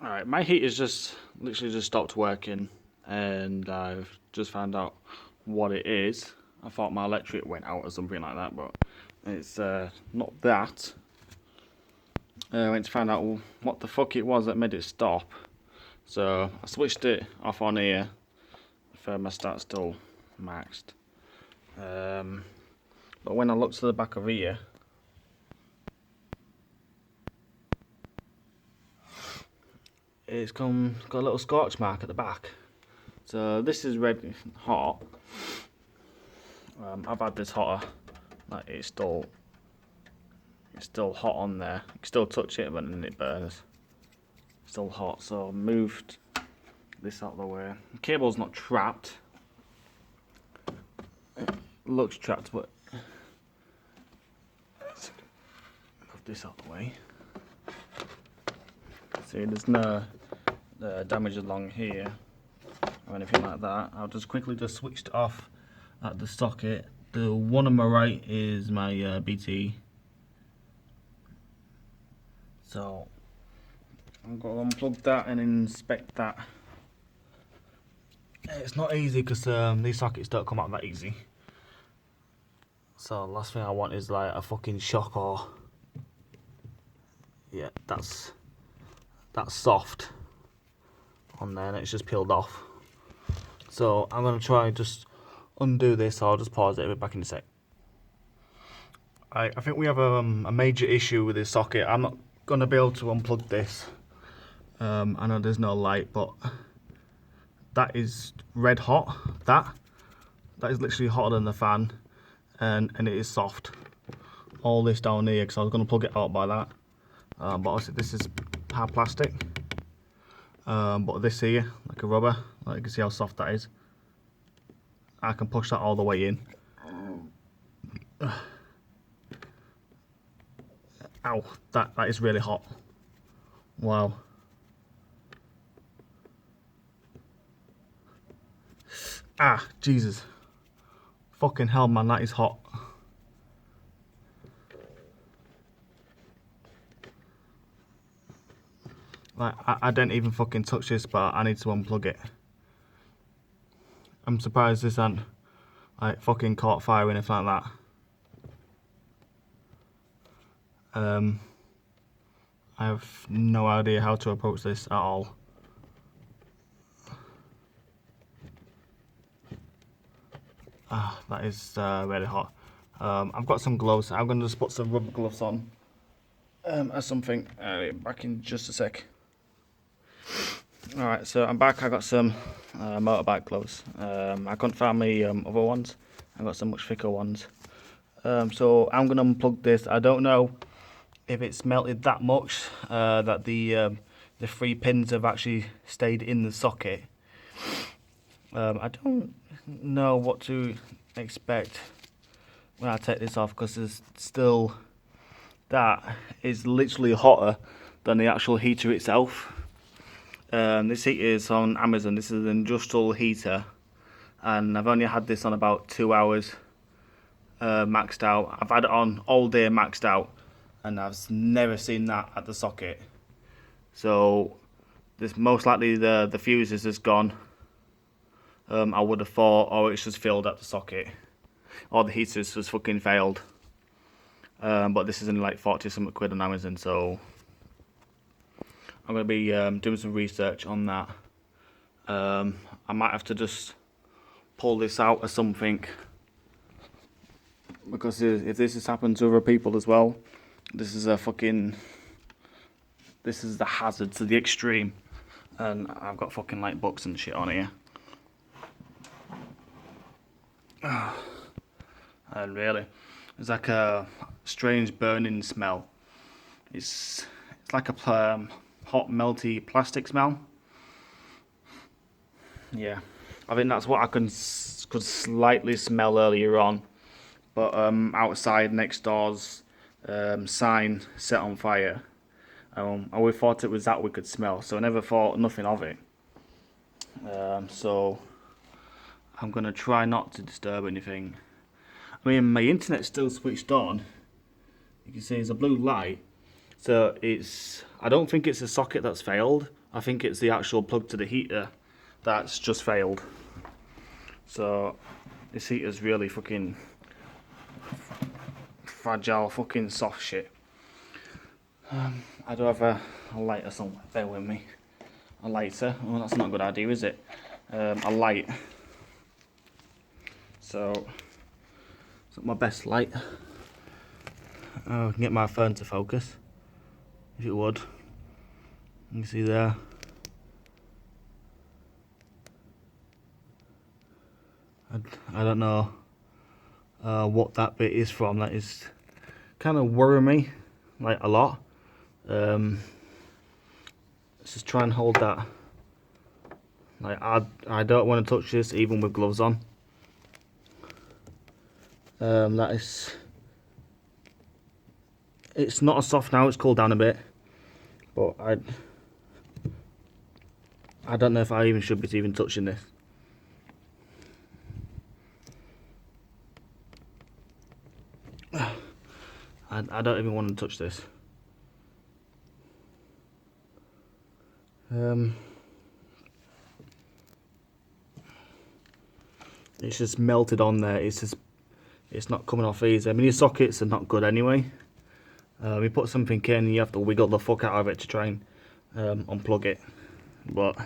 Alright, my heater's just literally just stopped working and I've just found out what it is. I thought my electric went out or something like that, but it's not that. I went to find out what the fuck it was that made it stop. So I switched it off on here. The thermostat's still maxed. But when I looked to the back of here, it's got a little scorch mark at the back. So this is red hot. I've had this hotter. Like it's still hot on there. You can still touch it, but then it burns. It's still hot. So I moved this out of the way. The cable's not trapped. It looks trapped, but let's move this out of the way. See, there's no damage along here or anything like that. I'll just quickly switch it off at the socket. The one on my right is my BT. So I'm going to unplug that and inspect that. It's not easy because these sockets don't come out that easy. So the last thing I want is like a fucking shock or... Yeah, that's soft on there and it's just peeled off. So I'm going to try and just undo this. I'll just pause it, I'll be back in a sec. I think we have a major issue with this socket. I'm not going to be able to unplug this. I know there's no light, but that is red hot. That is literally hotter than the fan, and it is soft. All this down here, because I was going to plug it out by that. But obviously this is hard plastic. But this here, like a rubber, like you can see how soft that is. I can push that all the way in. Ow, that is really hot. Wow. Ah, Jesus. Fucking hell, man, that is hot. Like, I didn't even fucking touch this, but I need to unplug it. I'm surprised this hasn't, like, fucking caught fire or anything like that. I have no idea how to approach this at all. Ah, that is really hot. I've got some gloves. I'm going to just put some rubber gloves on as something. Back in just a sec. Alright, so I'm back. I got some motorbike gloves. I couldn't find my other ones. I got some much thicker ones. So I'm going to unplug this. I don't know if it's melted that much that the 3 pins have actually stayed in the socket. I don't know what to expect when I take this off, because there's still, that is literally hotter than the actual heater itself. This heater is on Amazon. This is an industrial heater, and I've only had this on about 2 hours maxed out. I've had it on all day maxed out, and I've never seen that at the socket. So this most likely the fuse is just gone. I would have thought, or it's just filled at the socket, or the heater's just fucking failed. But this is only like 40 something quid on Amazon, so I'm going to be doing some research on that. I might have to just pull this out or something, because if this has happened to other people as well, this is the hazard to the extreme. And I've got fucking like books and shit on here. And really, it's like a strange burning smell. It's like a hot melty plastic smell. Yeah, I think that's what I could slightly smell earlier on. But outside next door's sign set on fire. I always thought it was that we could smell, so I never thought nothing of it. So I'm gonna try not to disturb anything. I mean, my internet's still switched on. You can see there's a blue light. So I don't think it's a socket that's failed. I think it's the actual plug to the heater that's just failed. So this heater's really fucking fragile, fucking soft shit. I do have a lighter somewhere, bear with me. A lighter, well that's not a good idea, is it? A light. So, it's not my best light. I can get my phone to focus, if it would. You can see there. I don't know what that bit is from. That is kind of worrying me, like a lot. Let's just try and hold that. Like I don't want to touch this even with gloves on. That is. It's not as soft now. It's cooled down a bit, but I don't know if I even should be even touching this. I don't even want to touch this. It's just melted on there. It's not coming off easy. I mean, these sockets are not good anyway. You put something in, you have to wiggle the fuck out of it to try and unplug it. But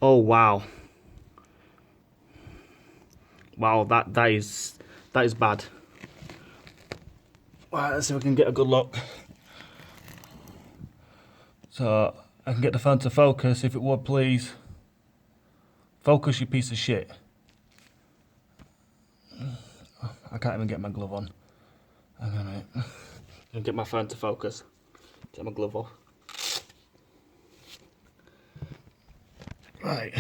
oh wow, wow, that is bad. Right, let's see if we can get a good look. So I can get the phone to focus, if it would please. Focus, you piece of shit. I can't even get my glove on. Hang on a minute. I'll get my phone to focus. Take my glove off. Right.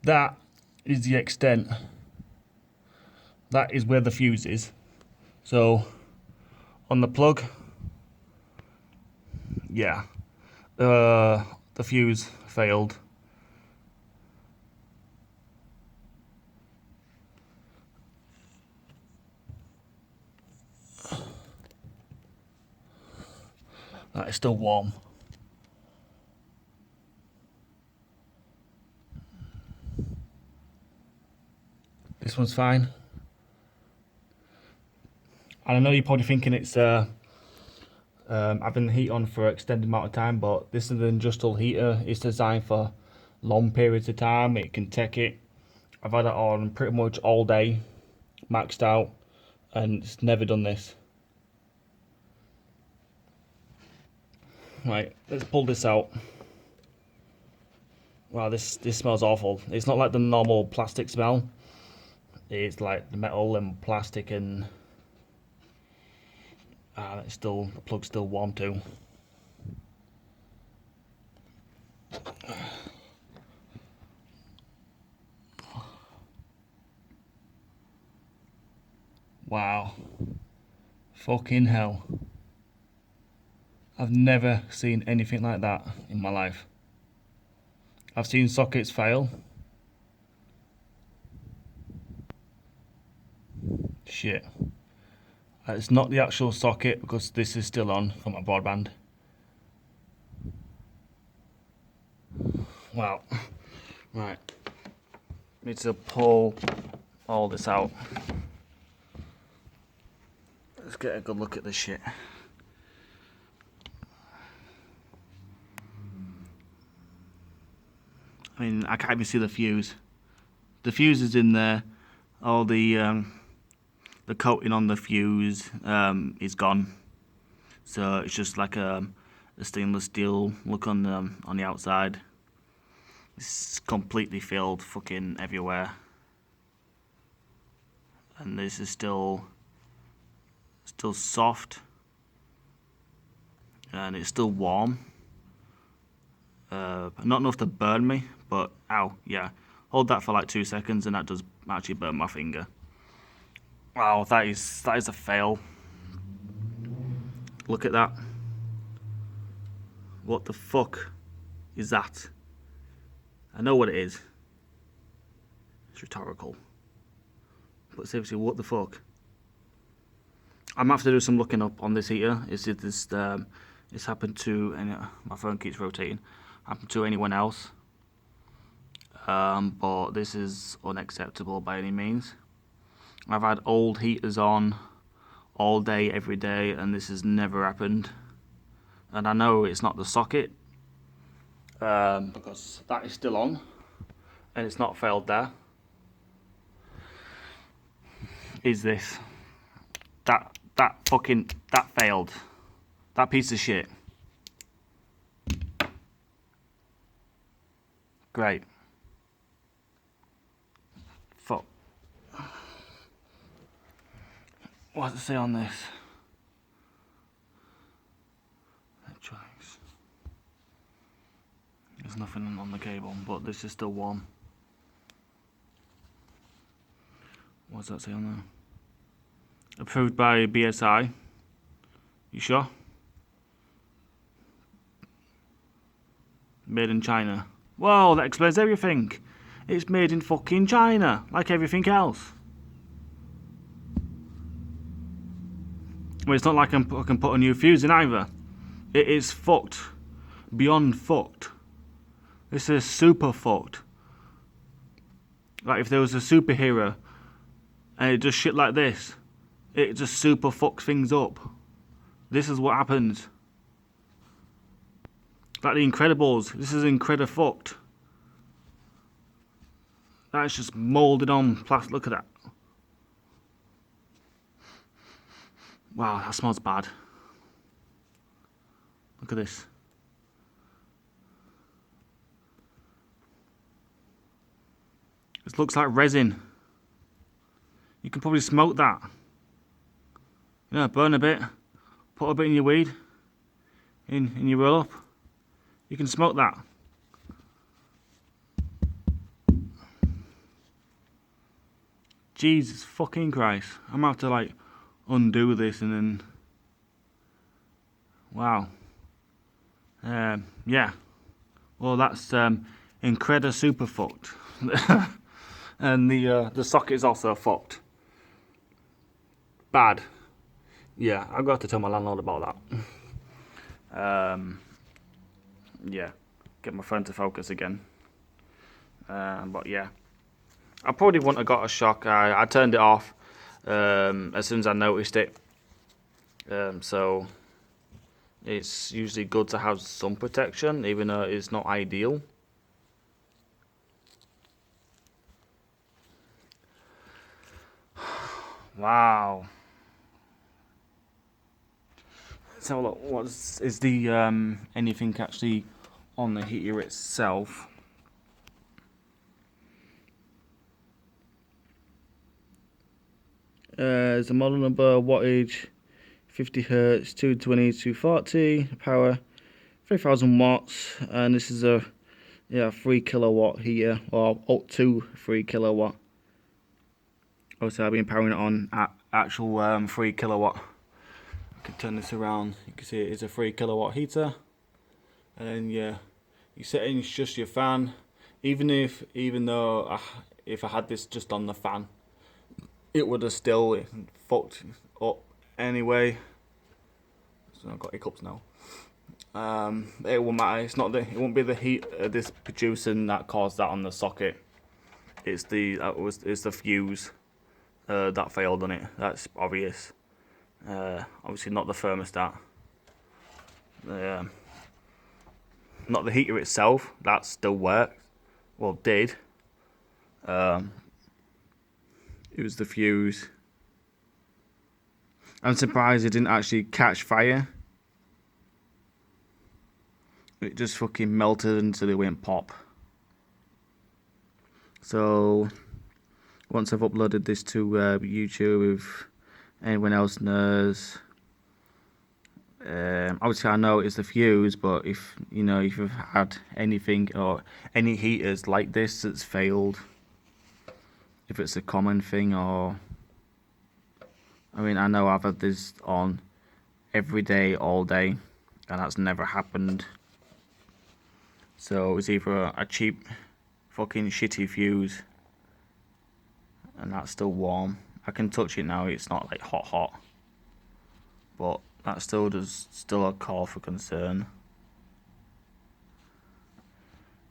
That is the extent. That is where the fuse is. So, on the plug, yeah, the fuse failed. That is still warm. This one's fine. And I know you're probably thinking it's having the heat on for an extended amount of time, but this is an industrial heater. It's designed for long periods of time. It can take it. I've had it on pretty much all day, maxed out, and it's never done this. Right, let's pull this out. Wow, this smells awful. It's not like the normal plastic smell. It's like the metal and plastic, and it's still, the plug's still warm too. Wow. Fucking hell. I've never seen anything like that in my life. I've seen sockets fail. Shit. It's not the actual socket because this is still on for my broadband. Wow. Right. Need to pull all this out. Let's get a good look at this shit. I mean, I can't even see the fuse. The fuse is in there. All the coating on the fuse is gone. So it's just like a stainless steel look on the outside. It's completely filled, fucking everywhere. And this is still soft, and it's still warm. Not enough to burn me, but ow, yeah. Hold that for like 2 seconds, and that does actually burn my finger. Wow, that is a fail. Look at that. What the fuck is that? I know what it is. It's rhetorical. But seriously, what the fuck? I'm gonna have to do some looking up on this heater. Is it this? It's happened to, and my phone keeps rotating. Happened to anyone else? But this is unacceptable by any means. I've had old heaters on all day, every day, and this has never happened. And I know it's not the socket, because that is still on, and it's not failed there. Is this? That failed. That piece of shit. Great. Fuck. What does it say on this? Electronics. There's nothing on the cable, but this is still warm. What does that say on there? Approved by BSI. You sure? Made in China. Well, that explains everything. It's made in fucking China, like everything else. Well, it's not like I can put a new fuse in either. It is fucked. Beyond fucked. This is super fucked. Like if there was a superhero and it does shit like this, it just super fucks things up. This is what happens. Like the Incredibles, this is Incredifucked. Fucked. That's just moulded on plastic. Look at that. Wow, that smells bad. Look at this. This looks like resin. You can probably smoke that. Yeah, burn a bit. Put a bit in your weed. In your roll up. You can smoke that. Jesus fucking Christ. I'm gonna have to like undo this and then. Wow. Yeah. Well, that's Incredifucked super fucked. And the socket is also fucked. Bad. Yeah, I've got to tell my landlord about that. Yeah, get my phone to focus again. But yeah, I probably wouldn't have got a shock. I turned it off as soon as I noticed it. So it's usually good to have some protection, even though it's not ideal. Wow. Let's have a look. What is the anything actually on the heater itself? There's a model number, wattage, 50 hertz, 220, 240, power, 3000 watts, and this is a 3 kilowatt heater, or up to 3 kilowatt. Obviously, I've been powering it on at actual 3 kilowatt. I can turn this around. You can see it is a 3 kilowatt heater, and then you set in just your fan. Even though if I had this just on the fan, it would have still fucked up anyway. So I've got hiccups now. It won't matter. It won't be the heat this producing that caused that on the socket. It's the fuse that failed on it. That's obvious. Obviously not the thermostat. Not the heater itself. That still worked. Well, did. It was the fuse. I'm surprised it didn't actually catch fire. It just fucking melted until it went pop. So once I've uploaded this to YouTube, if anyone else knows, obviously I know it's the fuse, but if you've had anything or any heaters like this that's failed, if it's a common thing, or I mean, I know I've had this on every day, all day, and that's never happened. So it's either a cheap fucking shitty fuse, and that's still warm. I can touch it now, it's not like hot. but that still a call for concern.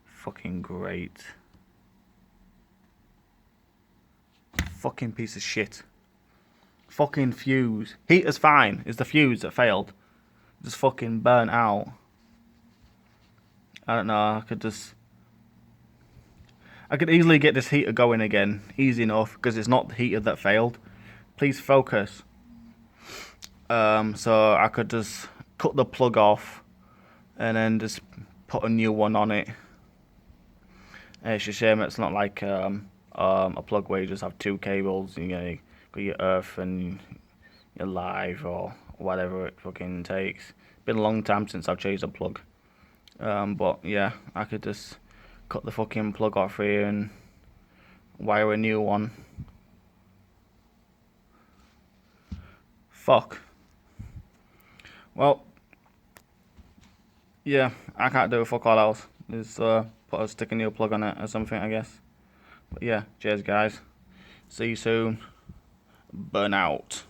Fucking great. Fucking piece of shit. Fucking fuse. Heater's fine. It's the fuse that failed. Just fucking burnt out. I don't know. I could easily get this heater going again. Easy enough, because it's not the heater that failed. Please focus. So I could just cut the plug off and then just put a new one on it. It's a shame it's not like a plug where you just have two cables. You know, you got your earth and your live or whatever it fucking takes. Been a long time since I've changed a plug. But yeah, I could just cut the fucking plug off here and wire a new one. Fuck. Well, yeah, I can't do a fuck all else. Just stick a new plug on it or something, I guess. But yeah, cheers guys. See you soon. Burn out.